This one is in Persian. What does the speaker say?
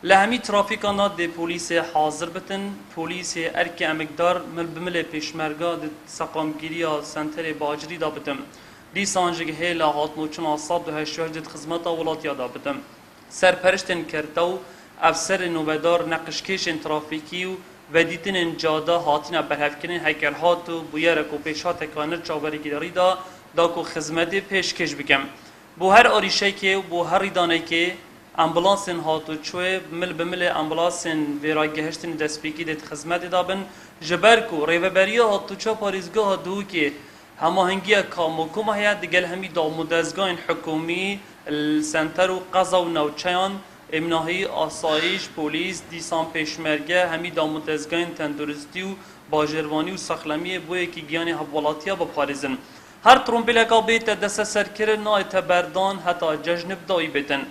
لهمی ترافیکانا دی پلیس حاضر بتن پلیس ارک امکدار مل بمل پیشمرگا دی سقامگیری سنتر باجری دا بتم دی سانجگ هیلا هاتنو چنا صد و هشتوهر دید خدمتا ولاتیا دا بتم سرپرشتن کرتو افسر نوبدار نقشکشن ترافیکی و دیتن جاده هاتین برهفکنن هکر هاتو بویرک و پیش هات کانر چاوری گیداری دا کو خدمت پیشکش بکم بو هر آریشه که بو هر ریدانه که امبولانسن هاتو چوه مل بمل امبولانسن ویراگهشتن دسپیکی دیت خدمت دابن جبرکو ریوبریا هاتو چا پاریزگاه دو که هماهنگی کاموکوم هیاد دیگل همی دامودزگاه حکومی السنتر و قضا و نوچیان امناهی آسایش پلیس دیسان پیشمرگه همی دامودزگاه تندرستی و باجروانی و سخلمی بوی که گیانی حوالاتیا با پاریزن هر ترومبیل اکا بیت دست سرکر نای تبردان حتی ججنب دایی بیتن